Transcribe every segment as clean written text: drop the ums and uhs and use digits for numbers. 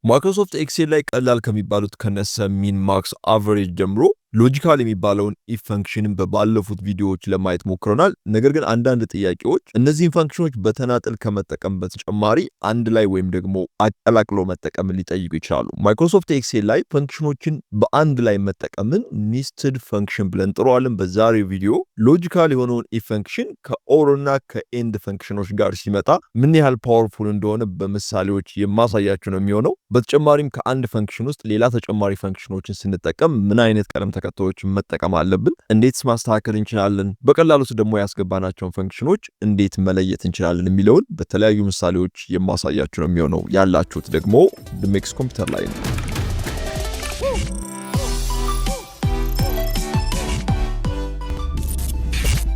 ማይክሮሶፍት ኤክሴል ላይ ቀላል ከሚባሉት ከነሰ ሚን ማክስ አቨሬጅ ጀምሮ ሎጂካል የሚባለውን ኢፍ ፈንክሽንን በባለፉት ቪዲዮዎች ለማየት ሞክረናል። ነገር ግን አንዳንድ ጥያቄዎች እነዚህን ፈንክሽኖች በተናጠል ከመጠቀም በተጨማሪ አንድ ላይ ወይም ደግሞ አቀላቅሎ መጠቀምን ሊጠይቁ ይችላሉ። ማይክሮሶፍት ኤክሴል ላይ ፈንክሽኖችን በአንድ ላይ መጠቀምን ኒስትድ ፈንክሽን ብለን ጥረዋለን። በዛሬው ቪዲዮ ሎጂካል የሆነውን ኢፍ ፈንክሽን ከኦር እና ከኤንድ ፈንክሽኖች ጋር ሲመጣ ምን ያህል ፓወርፉል እንደሆነ በምሳሌዎች የማሳያችሁ ነው የሚሆነው። በተጨማሪም ከአንድ ፈንክሽን ውስጥ ሌላ ተጨማሪ ፈንክሽኖችን ስንጠቀም ምን አይነት ቀለም ተከታዮችን መጠቀም አለብን፣ እንዴት ማስተካከል እንችላለን፣ በቀላሉስ ደግሞ ያስገባናቸውን ፈንክሽኖች እንዴት መለየት እንችላለን የሚለውን በተለያዩ ምሳሌዎች የማሳያችሁ ነው የሚሆነው። ያላችሁት ደግሞ ድሜክስ ኮምፒውተር ላይ ነው።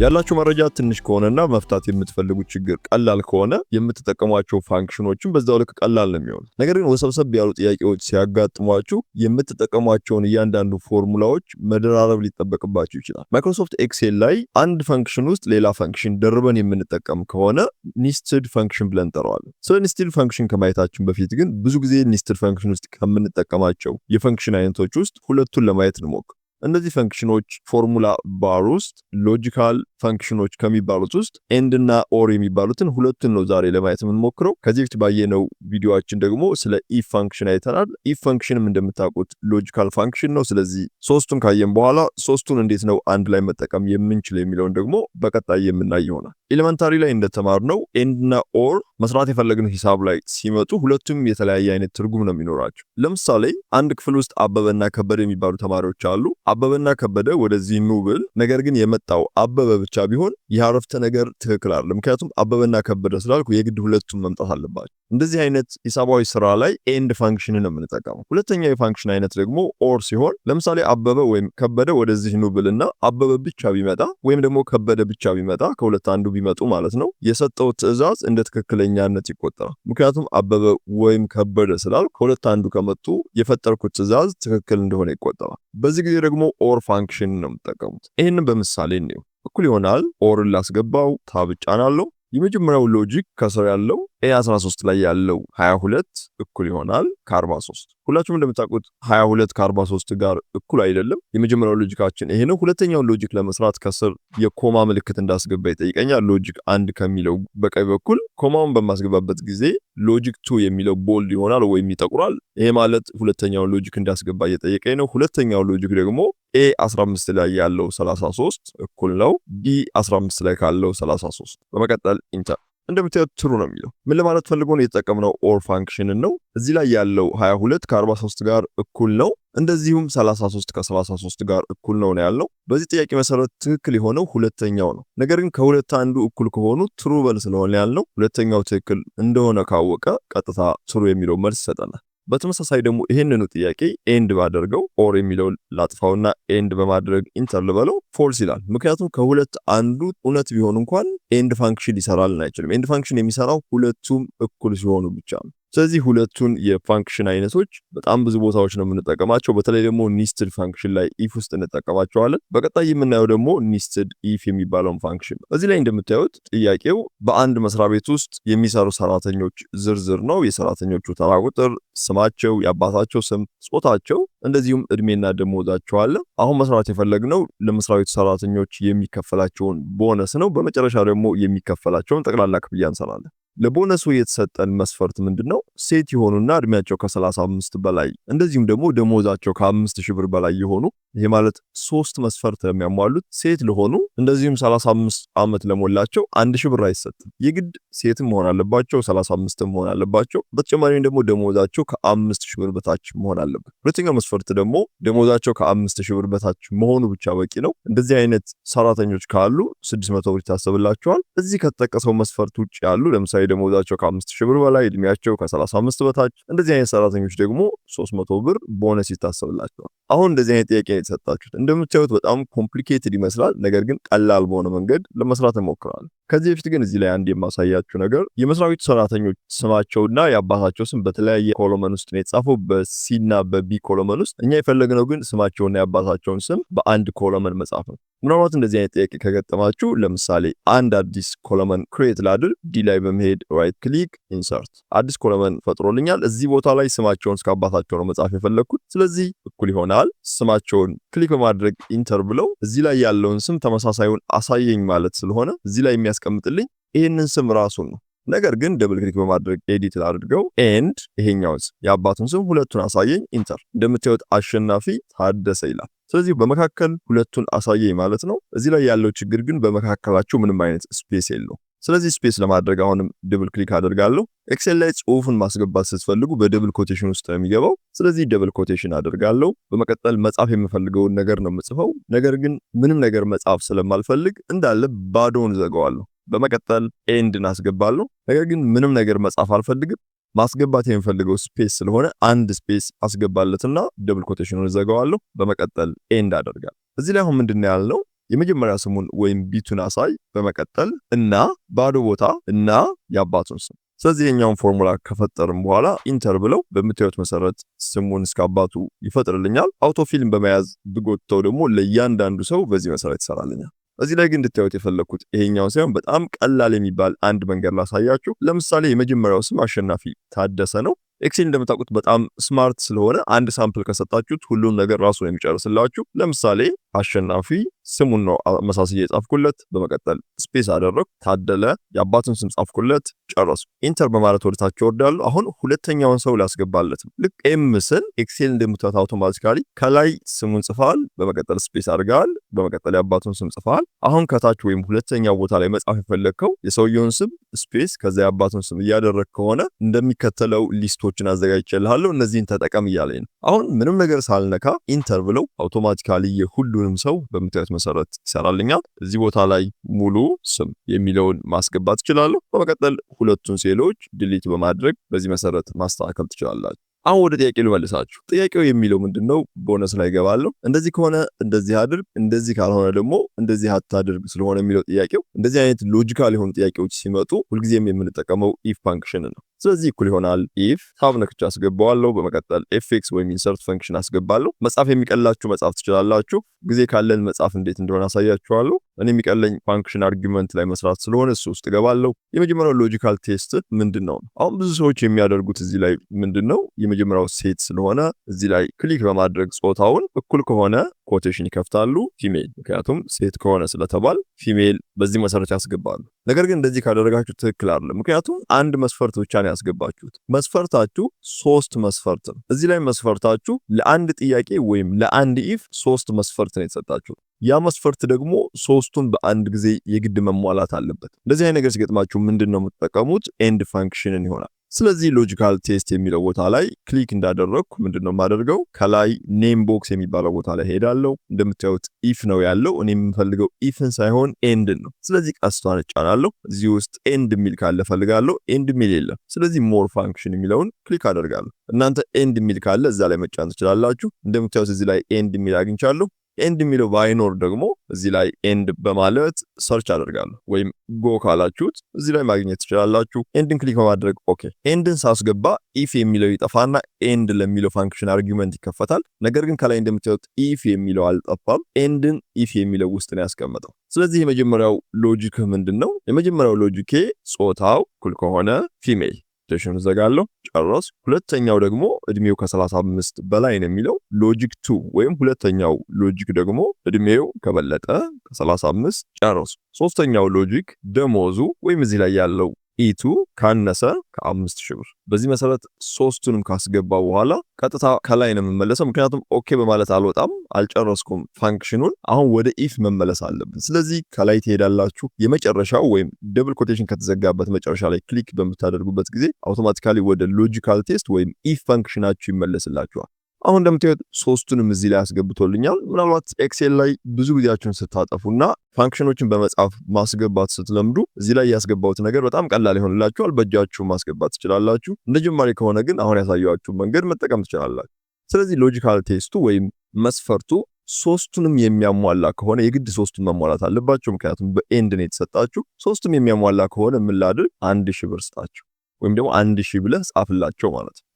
ያላችሁ መረጃ ትንሽ ከሆነና መፍታት የምትፈልጉት ችግር ቀላል ከሆነ የምትጠቀሟቸው ፋንክሽኖችን በዛው ልክ ቀላል ነው የሚሆኑት። ነገር ግን ወሰብሰብ ያሉ ጥያቄዎች ሲያጋጥሟችሁ የምትጠቀሟቸውን እያንዳንዱ ፎርሙላዎች መደራረብ ሊጠበቅባችሁ ይችላል። ማይክሮሶፍት ኤክሴል ላይ አንድ ፈንክሽን ውስጥ ሌላ ፈንክሽን ደርበን የምንጠቀም ከሆነ ኒስትድ ፈንክሽን ብለን እንጠራዋለን። ስለ ኒስትድ ፈንክሽን ከማየታችን በፊት ግን ብዙ ጊዜ ኒስትድ ፈንክሽን ውስጥ ከምንጠቀማቸው የፈንክሽን አይነቶች ውስጥ ሁለቱን ለማየት እንሞክር። እነዚህ ፈንክሽኖች ፎርሙላ ባር ውስጥ ሎጂካል ፈንክሽኖች ከሚባሉት ውስጥ ኤንድ እና ኦር የሚባሉትን ሁለቱን ነው ዛሬ ለማየት የምንሞክረው። ከዚህ በፊት ባየነው ቪዲዮአችን ደግሞ ስለ ኢፍ ፈንክሽን አይተናል። ኢፍ ፈንክሽንም እንደምታውቁት ሎጂካል ፈንክሽን ነው። ስለዚህ ሶስቱን ካየን በኋላ ሶስቱን እንዴት ነው አንድ ላይ መጠቀም የምንችል የሚለውን ደግሞ በቀጣይ የምናይ ይሆናል። ኤሌመንታሪ ላይ እንደተማርነው ኤንድ እና ኦር መስራት የፈለግነው ሂሳብ ላይ ሲመጡ ሁለቱም የተለያየ አይነት ትርጉም ነው የሚኖራቸው። ለምሳሌ አንድ ክፍል ውስጥ አበበና ከበደ የሚባሉ ተማሪዎች አሉ። አበበና ከበደ ወደዚህ ኑ ብል ነገር ግን የመጣው አበበ ብቻ ቢሆን ይህ አረፍተ ነገር ትክክል አይደለም። ምክንያቱም አበበና ከበደ ስላልኩ የግድ ሁለቱም መምጣት አለባቸው። እንደዚህ አይነት ሂሳባዊ ስራ ላይ ኤንድ ፈንክሽን ነው የምንጠቀመው። ሁለተኛው የፈንክሽን አይነት ደግሞ ኦር ሲሆን ለምሳሌ አበበ ወይም ከበደ ወደዚህ ኑ ብልና አበበ ብቻ ቢመጣ ወይም ደግሞ ከበደ ብቻ ቢመጣ ከሁለት አንዱ ቢመጡ ማለት ነው የሰጠው ትዕዛዝ እንደ ትክክለኛነት ይቆጠራል። ምክንያቱም አበበ ወይም ከበደ ስላል ከሁለት አንዱ ከመጡ የፈጠርኩት ትዕዛዝ ትክክል እንደሆነ ይቆጠራል። በዚህ ጊዜ ደግሞ ኦር ፋንክሽን ነው የምጠቀሙት። ይህንን በምሳሌ ነው እኩል ይሆናል። ኦርን ላስገባው ታብ ጫናለሁ። የመጀመሪያው ሎጂክ ከስር ያለው A13 ላይ ያለው 22 እኩል ይሆናል ከ43። ሁላችሁም እንደምታውቁት 22 ከ43 ጋር እኩል አይደለም። የመጀመሪያው ሎጂካችን ይሄ ነው። ሁለተኛው ሎጂክ ለመስራት ከስር የኮማ ምልክት እንዳስገባ ይጠይቀኛል። ሎጂክ 1 ከሚለው በቀኝ በኩል ኮማውን በማስገባበት ጊዜ ሎጂክ 2 የሚለው ቦልድ ይሆናል ወይም ይጠቁራል። ይሄ ማለት ሁለተኛው ሎጂክ እንዳስገባ እየጠየቀኝ ነው። ሁለተኛው ሎጂክ ደግሞ A15 ላይ ያለው 33 እኩል ነው B15 ላይ ካለው 33። በመቀጠል ኢንተር እንደምታዩት ትሩ ነው የሚለው። ምን ለማለት ፈልጎ ነው የተጠቀምነው? ኦር ፋንክሽንን ነው። እዚህ ላይ ያለው 22 ከ43 ጋር እኩል ነው፣ እንደዚሁም 33 ከ33 ጋር እኩል ነው ያለው። በዚህ ጥያቄ መሰረት ትክክል የሆነው ሁለተኛው ነው። ነገር ግን ከሁለት አንዱ እኩል ከሆኑ ትሩ በል ስለሆነ ያልነው ሁለተኛው ትክክል እንደሆነ ካወቀ ቀጥታ ትሩ የሚለው መልስ ይሰጠናል። በተመሳሳይ ደግሞ ይሄንኑ ጥያቄ ኤንድ ባደርገው ኦር የሚለውን ላጥፋውና ኤንድ በማድረግ ኢንተር ልበለው ፎልስ ይላል። ምክንያቱም ከሁለት አንዱ እውነት ቢሆን እንኳን ኤንድ ፋንክሽን ሊሰራልን አይችልም። ኤንድ ፋንክሽን የሚሰራው ሁለቱም እኩል ሲሆኑ ብቻ ነው። ስለዚህ ሁለቱን የፋንክሽን አይነቶች በጣም ብዙ ቦታዎች ነው የምንጠቀማቸው። በተለይ ደግሞ ኒስትድ ፋንክሽን ላይ ኢፍ ውስጥ እንጠቀማቸዋለን። በቀጣይ የምናየው ደግሞ ኒስትድ ኢፍ የሚባለውን ፋንክሽን ነው። እዚህ ላይ እንደምታዩት ጥያቄው በአንድ መስሪያ ቤት ውስጥ የሚሰሩ ሰራተኞች ዝርዝር ነው። የሰራተኞቹ ተራ ቁጥር፣ ስማቸው፣ የአባታቸው ስም፣ ጾታቸው እንደዚሁም እድሜና ደሞዛቸው አለ። አሁን መስራት የፈለግነው ለመስሪያ ቤቱ ሰራተኞች የሚከፈላቸውን ቦነስ ነው። በመጨረሻ ደግሞ የሚከፈላቸውን ጠቅላላ ክፍያ እንሰራለን። ለቦነሱ የተሰጠን መስፈርት ምንድነው? ሴት የሆኑና እድሜያቸው ከ35 በላይ እንደዚሁም ደግሞ ደሞዛቸው ከ5000 ብር በላይ የሆኑ። ይሄ ማለት ሶስት መስፈርት የሚያሟሉት ሴት ለሆኑ እንደዚሁም 35 ዓመት ለሞላቸው 1000 ብር አይሰጥም። የግድ ሴትም መሆን አለባቸው፣ 35ም መሆን አለባቸው። በተጨማሪም ደግሞ ደሞዛቸው ከ5000 ብር በታች መሆን አለበት። ሁለተኛው መስፈርት ደግሞ ደሞዛቸው ከ5000 ብር በታች መሆኑ ብቻ በቂ ነው። እንደዚህ አይነት ሰራተኞች ካሉ 600 ብር ይታሰብላቸዋል። እዚህ ከተጠቀሰው መስፈርት ውጭ ያሉ ለምሳሌ ደሞዛቸው ከ5000 ብር በላይ እድሜያቸው ከ35 በታች እንደዚህ አይነት ሰራተኞች ደግሞ 300 ብር ቦነስ ይታሰብላቸዋል። አሁን እንደዚህ አይነት ጥያቄ የተሰጣችሁት እንደምታዩት በጣም ኮምፕሊኬትድ ይመስላል፣ ነገር ግን ቀላል በሆነ መንገድ ለመስራት እሞክራለሁ። ከዚህ በፊት ግን እዚህ ላይ አንድ የማሳያችሁ ነገር የመስሪያ ቤቱ ሰራተኞች ስማቸውና የአባታቸው ስም በተለያየ ኮሎመን ውስጥ ነው የተጻፈው፣ በሲ እና በቢ ኮሎመን ውስጥ። እኛ የፈለግነው ግን ስማቸውና የአባታቸውን ስም በአንድ ኮሎመን መጻፍ ነው። ምናልባት እንደዚህ አይነት ጥያቄ ከገጠማችሁ ለምሳሌ አንድ አዲስ ኮሎመን ክሬት ላድርግ። ዲ ላይ በመሄድ ራይት ክሊክ ኢንሰርት፣ አዲስ ኮሎመን ፈጥሮልኛል። እዚህ ቦታ ላይ ስማቸውን እስከ አባታቸው ነው መጻፍ የፈለግኩት። ስለዚህ እኩል ይሆናል ስማቸውን ክሊክ በማድረግ ኢንተር ብለው እዚህ ላይ ያለውን ስም ተመሳሳዩን አሳየኝ ማለት ስለሆነ እዚህ ላይ የሚያስቀምጥልኝ ይህንን ስም ራሱን ነው። ነገር ግን ደብል ክሊክ በማድረግ ኤዲት ላድርገው ኤንድ ይሄኛውስ የአባቱን ስም ሁለቱን አሳየኝ ኢንተር። እንደምታዩት አሸናፊ ታደሰ ይላል። ስለዚህ በመካከል ሁለቱን አሳየኝ ማለት ነው። እዚህ ላይ ያለው ችግር ግን በመካከላቸው ምንም አይነት ስፔስ የለው። ስለዚህ ስፔስ ለማድረግ አሁንም ደብል ክሊክ አደርጋለሁ። ኤክሴል ላይ ጽሁፍን ማስገባት ስትፈልጉ በደብል ኮቴሽን ውስጥ ነው የሚገባው። ስለዚህ ደብል ኮቴሽን አደርጋለሁ። በመቀጠል መጻፍ የምፈልገውን ነገር ነው የምጽፈው። ነገር ግን ምንም ነገር መጻፍ ስለማልፈልግ እንዳለ ባዶውን ዘጋዋለሁ። በመቀጠል ኤንድን አስገባለሁ። ነገር ግን ምንም ነገር መጻፍ አልፈልግም። ማስገባት የምፈልገው ስፔስ ስለሆነ አንድ ስፔስ አስገባለትና ደብል ኮቴሽኑን ዘጋዋለሁ። በመቀጠል ኤንድ አደርጋለሁ። እዚህ ላይ አሁን ምንድነው ያልነው? የመጀመሪያ ስሙን ወይም ቢቱን አሳይ፣ በመቀጠል እና ባዶ ቦታ እና የአባቱን ስም። ስለዚህ የኛውን ፎርሙላ ከፈጠርን በኋላ ኢንተር ብለው በምታዩት መሰረት ስሙን እስከ አባቱ ይፈጥርልኛል። አውቶፊልም በመያዝ ብጎተው ደግሞ ለእያንዳንዱ ሰው በዚህ መሰረት ይሰራልኛል። እዚህ ላይ ግን እንድታዩት የፈለኩት ይሄኛው ሳይሆን በጣም ቀላል የሚባል አንድ መንገድ ላሳያችሁ። ለምሳሌ የመጀመሪያው ስም አሸናፊ ታደሰ ነው። ኤክሴል እንደምታውቁት በጣም ስማርት ስለሆነ አንድ ሳምፕል ከሰጣችሁት ሁሉም ነገር ራሱ ነው የሚጨርስላችሁ። ለምሳሌ አሸናፊ ስሙን ነው አመሳስዬ የጻፍኩለት። በመቀጠል ስፔስ አደረኩ። ታደለ የአባቱን ስም ጻፍኩለት። ጨረሱ። ኢንተር በማለት ወደታች ወርዳለሁ። አሁን ሁለተኛውን ሰው ላስገባለት። ልክ ኤም ስል ኤክሴል እንደምታዩት አውቶማቲካሊ ከላይ ስሙን ጽፋል፣ በመቀጠል ስፔስ አድርጋል፣ በመቀጠል የአባቱን ስም ጽፋል። አሁን ከታች ወይም ሁለተኛው ቦታ ላይ መጻፍ የፈለግከው የሰውየውን ስም ስፔስ ከዛ የአባቱን ስም እያደረግ ከሆነ እንደሚከተለው ሊስቶችን አዘጋጅቼልሃለሁ፣ እነዚህን ተጠቀም እያለኝ ነው። አሁን ምንም ነገር ሳልነካ ኢንተር ብለው አውቶማቲካሊ የሁሉንም ሰው በምታዩት መሰረት ይሰራልኛል። እዚህ ቦታ ላይ ሙሉ ስም የሚለውን ማስገባት ትችላለሁ። በመቀጠል ሁለቱን ሴሎች ዲሊት በማድረግ በዚህ መሰረት ማስተካከል ትችላላችሁ። አሁን ወደ ጥያቄ ልመልሳችሁ። ጥያቄው የሚለው ምንድነው? ቦነስ ላይ ገባለሁ። እንደዚህ ከሆነ እንደዚህ አድርግ፣ እንደዚህ ካልሆነ ደግሞ እንደዚህ አታድርግ ስለሆነ የሚለው ጥያቄው። እንደዚህ አይነት ሎጂካል የሆኑ ጥያቄዎች ሲመጡ ሁልጊዜም የምንጠቀመው ኢፍ ፋንክሽን ነው። ስለዚህ እኩል ይሆናል ኢፍ ታብ ነክቼ አስገባዋለሁ። በመቀጠል ኤፍኤክስ ወይም ኢንሰርት ፈንክሽን አስገባለሁ። መጻፍ የሚቀላችሁ መጻፍ ትችላላችሁ። ጊዜ ካለን መጻፍ እንዴት እንደሆነ አሳያችኋለሁ። እኔ የሚቀለኝ ፋንክሽን አርጊመንት ላይ መስራት ስለሆነ እሱ ውስጥ ገባለሁ። የመጀመሪያው ሎጂካል ቴስት ምንድነው? አሁን ብዙ ሰዎች የሚያደርጉት እዚህ ላይ ምንድነው? የመጀመሪያው ሴት ስለሆነ እዚህ ላይ ክሊክ በማድረግ ጾታውን እኩል ከሆነ ኮቴሽን ይከፍታሉ፣ ፊሜል፣ ምክንያቱም ሴት ከሆነ ስለተባል ፊሜል በዚህ መሰረት ያስገባሉ። ነገር ግን እንደዚህ ካደረጋችሁ ትክክል አይደለም። ምክንያቱም አንድ መስፈርት ብቻ ነው ያስገባችሁት። መስፈርታችሁ 3 መስፈርት ነው። እዚህ ላይ መስፈርታችሁ ለአንድ ጥያቄ ወይም ለአንድ ኢፍ 3 መስፈርት ነው የተሰጣችሁ። ያ መስፈርት ደግሞ 3ቱን በአንድ ጊዜ የግድ መሟላት አለበት። እንደዚህ አይነት ነገር ሲገጥማችሁ ምንድነው የምትጠቀሙት? ኤንድ ፋንክሽንን ይሆናል። ስለዚህ ሎጂካል ቴስት የሚለው ቦታ ላይ ክሊክ እንዳደረግኩ ምንድነው የማደርገው? ከላይ ኔም ቦክስ የሚባለው ቦታ ላይ ሄዳለሁ። እንደምታዩት ኢፍ ነው ያለው። እኔ የምፈልገው ኢፍን ሳይሆን ኤንድን ነው። ስለዚህ ቀስቷን እጫናለሁ። እዚህ ውስጥ ኤንድ የሚል ካለ ፈልጋለሁ። ኤንድ የሚል የለም። ስለዚህ ሞር ፋንክሽን የሚለውን ክሊክ አደርጋለሁ። እናንተ ኤንድ የሚል ካለ እዛ ላይ መጫን ትችላላችሁ። እንደምታዩት እዚህ ላይ ኤንድ የሚል አግኝቻለሁ። ኤንድ የሚለው ባይኖር ደግሞ እዚህ ላይ ኤንድ በማለት ሰርች አደርጋለሁ። ወይም ጎ ካላችሁት እዚህ ላይ ማግኘት ትችላላችሁ። ኤንድን ክሊክ በማድረግ ኦኬ። ኤንድን ሳስገባ ኢፍ የሚለው ይጠፋና ኤንድ ለሚለው ፋንክሽን አርጊመንት ይከፈታል። ነገር ግን ከላይ እንደምታዩት ኢፍ የሚለው አልጠፋም። ኤንድን ኢፍ የሚለው ውስጥ ነው ያስቀመጠው። ስለዚህ የመጀመሪያው ሎጂክ ምንድነው? የመጀመሪያው ሎጂኬ ጾታው እኩል ከሆነ ፊሜል ቴሽን ዘጋለሁ። ጨረስ። ሁለተኛው ደግሞ እድሜው ከ35 በላይ ነው የሚለው ሎጂክ 2 ወይም ሁለተኛው ሎጂክ ደግሞ እድሜው ከበለጠ ከ35 ጨረስ። ሶስተኛው ሎጂክ ደሞዙ ወይም እዚህ ላይ ያለው ኢቱ ካነሰ ከ5000 ብር። በዚህ መሰረት 3ቱንም ካስገባ በኋላ ቀጥታ ከላይ ነው የምመለሰው። ምክንያቱም ኦኬ በማለት አልወጣም፣ አልጨረስኩም ፋንክሽኑን። አሁን ወደ ኢፍ መመለስ አለብን። ስለዚህ ከላይ ትሄዳላችሁ። የመጨረሻው ወይም ደብል ኮቴሽን ከተዘጋበት መጨረሻ ላይ ክሊክ በምታደርጉበት ጊዜ አውቶማቲካሊ ወደ ሎጂካል ቴስት ወይም ኢፍ ፋንክሽናችሁ ይመለስላችኋል። አሁን እንደምታዩት 3ቱንም እዚህ ላይ አስገብቶልኛል። ምናልባት ኤክሴል ላይ ብዙ ጊዜያችሁን ስታጠፉና ፋንክሽኖችን በመጻፍ ማስገባት ስትለምዱ እዚህ ላይ ያስገባውት ነገር በጣም ቀላል ይሆንላችኋል። በእጃችሁ ማስገባት ትችላላችሁ። እንደ ጀማሪ ከሆነ ግን አሁን ያሳየኋችሁ መንገድ መጠቀም ትችላላችሁ። ስለዚህ ሎጂካል ቴስቱ ወይም መስፈርቱ ሶስቱንም የሚያሟላ ከሆነ የግድ ሶስቱን መሟላት አለባቸው። ምክንያቱም በኤንድ ነው የተሰጣችሁ። ሶስቱም የሚያሟላ ከሆነ ምን ላድርግ? 1000 ብር ስጣቸው ወይም ደግሞ 1000 ብለህ ጻፍላቸው ማለት ነው።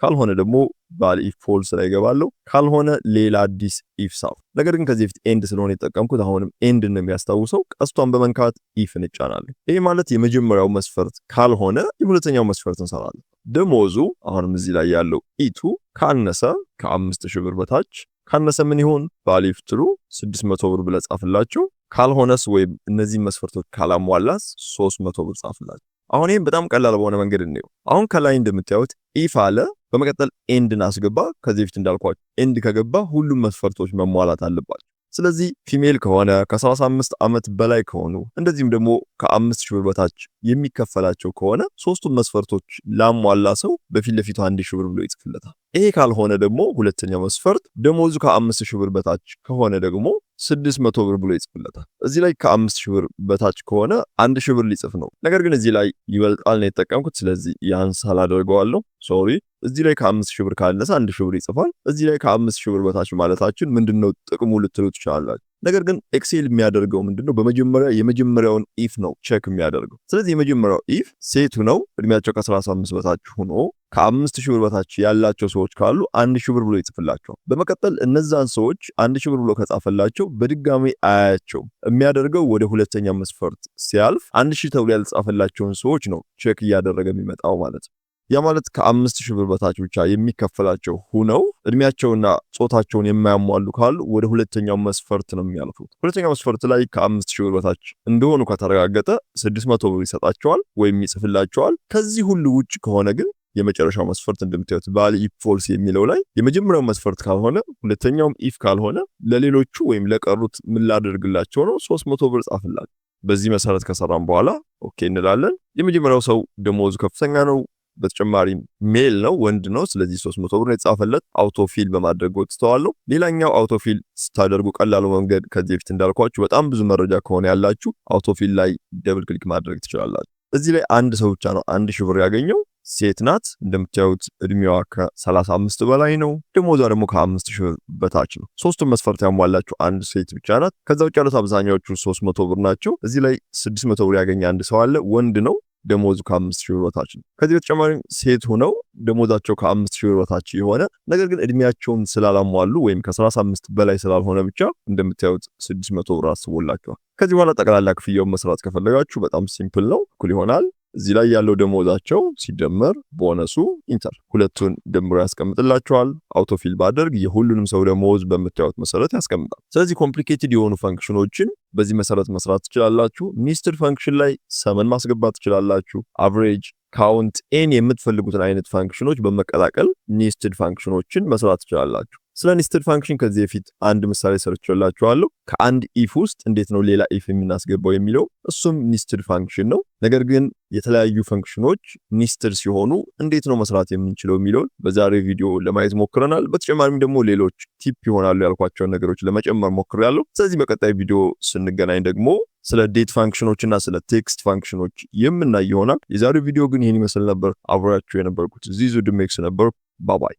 ካልሆነ ደግሞ ባል ኢፍ ፎልስ ላይ ገባለው። ካልሆነ ሌላ አዲስ ኢፍ ሳው። ነገር ግን ከዚህ በፊት ኤንድ ስለሆነ የተጠቀምኩት አሁንም ኤንድ ነው የሚያስታውሰው። ቀስቷን በመንካት ኢፍ እንጫናለን። ይሄ ማለት የመጀመሪያው መስፈርት ካልሆነ የሁለተኛው መስፈርት እንሰራለን። ደሞዙ አሁንም እዚህ ላይ ያለው ኢቱ ካነሰ ከ5000 ብር በታች ካነሰ ምን ይሆን? ባል ኢፍ ትሩ 600 ብር ብለህ ጻፍላቸው። ካልሆነስ ወይም እነዚህ መስፈርቶች ካላሟላስ 300 ብር ጻፍላቸው። አሁን ይሄን በጣም ቀላል በሆነ መንገድ እንየው። አሁን ከላይ እንደምታዩት ኢፍ አለ፣ በመቀጠል ኤንድን አስገባ። ከዚህ በፊት እንዳልኳችሁ ኤንድ ከገባ ሁሉም መስፈርቶች መሟላት አለባቸው። ስለዚህ ፊሜል ከሆነ ከ35 ዓመት በላይ ከሆኑ እንደዚህም ደግሞ ከ5000 ብር በታች የሚከፈላቸው ከሆነ ሶስቱም መስፈርቶች ላሟላ ሰው በፊት ለፊቱ 1000 ብር ብሎ ይጽፍለታል። ይሄ ካልሆነ ደግሞ ሁለተኛው መስፈርት ደሞዙ ከ5000 ብር በታች ከሆነ ደግሞ 600 ብር ብሎ ይጽፍለታል። እዚህ ላይ ከ5000 ብር በታች ከሆነ 1000 ብር ሊጽፍ ነው። ነገር ግን እዚህ ላይ ይበልጣል ነው የተጠቀምኩት። ስለዚህ ያንሳል አደርገዋለሁ። ሶሪ እዚህ ላይ ከ5000 ብር ካነሰ 1000 ብር ይጽፋል። እዚህ ላይ ከ5000 ብር በታች ማለታችን ምንድነው ጥቅሙ ልትሉ ትችላላችሁ። ነገር ግን ኤክሴል የሚያደርገው ምንድነው? በመጀመሪያ የመጀመሪያውን ኢፍ ነው ቼክ የሚያደርገው። ስለዚህ የመጀመሪያው ኢፍ ሴቱ ነው እድሜያቸው ከ35 በታች ሆኖ ከ5000 ብር በታች ያላቸው ሰዎች ካሉ 1000 ብር ብሎ ይጽፍላቸዋል። በመቀጠል እነዛን ሰዎች 1000 ብር ብሎ ከጻፈላቸው በድጋሚ አያቸው። የሚያደርገው ወደ ሁለተኛ መስፈርት ሲያልፍ 1000 ተብሎ ያልጻፈላቸውን ሰዎች ነው ቼክ እያደረገ የሚመጣው ማለት ነው። ያ ማለት ከ5000 ብር በታች ብቻ የሚከፈላቸው ሆነው እድሜያቸውና ጾታቸውን የማያሟሉ ካሉ ወደ ሁለተኛው መስፈርት ነው የሚያልፉት። ሁለተኛው መስፈርት ላይ ከ5000 ብር በታች እንደሆኑ ከተረጋገጠ 600 ብር ይሰጣቸዋል ወይም ይጽፍላቸዋል። ከዚህ ሁሉ ውጭ ከሆነ ግን የመጨረሻው መስፈርት እንደምታዩት ባል ኢፍ ፎልስ የሚለው ላይ የመጀመሪያው መስፈርት ካልሆነ ሁለተኛውም ኢፍ ካልሆነ ለሌሎቹ ወይም ለቀሩት ምን ላደርግላቸው ነው? 300 ብር ጻፍላቸው። በዚህ መሰረት ከሰራም በኋላ ኦኬ እንላለን። የመጀመሪያው ሰው ደሞዙ ከፍተኛ ነው፣ በተጨማሪም ሜል ነው ወንድ ነው። ስለዚህ 300 ብር የተጻፈለት አውቶፊል በማድረግ ወጥተዋለሁ። ሌላኛው አውቶፊል ስታደርጉ ቀላሉ መንገድ ከዚህ በፊት እንዳልኳችሁ በጣም ብዙ መረጃ ከሆነ ያላችሁ አውቶፊል ላይ ደብል ክሊክ ማድረግ ትችላላችሁ። እዚህ ላይ አንድ ሰው ብቻ ነው 1000 ብር ያገኘው። ሴት ናት። እንደምታዩት እድሜዋ ከ35 በላይ ነው። ደሞዟ ደግሞ ከ5000 ብር በታች ነው። ሶስቱም መስፈርት ያሟላችሁ አንድ ሴት ብቻ ናት። ከዛ ውጭ ያሉት አብዛኛዎቹ 300 ብር ናቸው። እዚህ ላይ 600 ብር ያገኘ አንድ ሰው አለ፣ ወንድ ነው። ደሞዙ ከ5000 ብር በታች ነው። ከዚህ በተጨማሪ ሴት ሆነው ደሞዛቸው ከ5000 ብር በታች የሆነ ነገር ግን እድሜያቸውን ስላላሟሉ ወይም ከ35 በላይ ስላልሆነ ብቻ እንደምታዩት 600 ብር አስቦላቸዋል። ከዚህ በኋላ ጠቅላላ ክፍያውን መስራት ከፈለጋችሁ በጣም ሲምፕል ነው። እኩል ይሆናል እዚህ ላይ ያለው ደሞዛቸው ሲደመር ቦነሱ ኢንተር ሁለቱን ደምሮ ያስቀምጥላቸዋል። አውቶፊል ባደርግ የሁሉንም ሰው ደሞዝ በምታዩት መሰረት ያስቀምጣል። ስለዚህ ኮምፕሊኬትድ የሆኑ ፈንክሽኖችን በዚህ መሰረት መስራት ትችላላችሁ። ኒስትድ ፈንክሽን ላይ ሰመን ማስገባት ትችላላችሁ። አቨሬጅ፣ ካውንት፣ ኤን የምትፈልጉትን አይነት ፈንክሽኖች በመቀላቀል ኒስትድ ፈንክሽኖችን መስራት ትችላላችሁ። ስለ ኒስትድ ፈንክሽን ከዚህ በፊት አንድ ምሳሌ ሰርቼላችኋለሁ። ከአንድ ኢፍ ውስጥ እንዴት ነው ሌላ ኢፍ የምናስገባው የሚለው እሱም ኒስትድ ፈንክሽን ነው። ነገር ግን የተለያዩ ፈንክሽኖች ኒስትድ ሲሆኑ እንዴት ነው መስራት የምንችለው የሚለውን በዛሬው ቪዲዮ ለማየት ሞክረናል። በተጨማሪም ደግሞ ሌሎች ቲፕ ይሆናሉ ያልኳቸውን ነገሮች ለመጨመር ሞክሬያለሁ። ስለዚህ በቀጣይ ቪዲዮ ስንገናኝ ደግሞ ስለ ዴት ፋንክሽኖች እና ስለ ቴክስት ፋንክሽኖች የምናይ ይሆናል። የዛሬው ቪዲዮ ግን ይህን ይመስል ነበር። አብራችሁ የነበርኩት ዚዙ ድሜክስ ነበር። ባባይ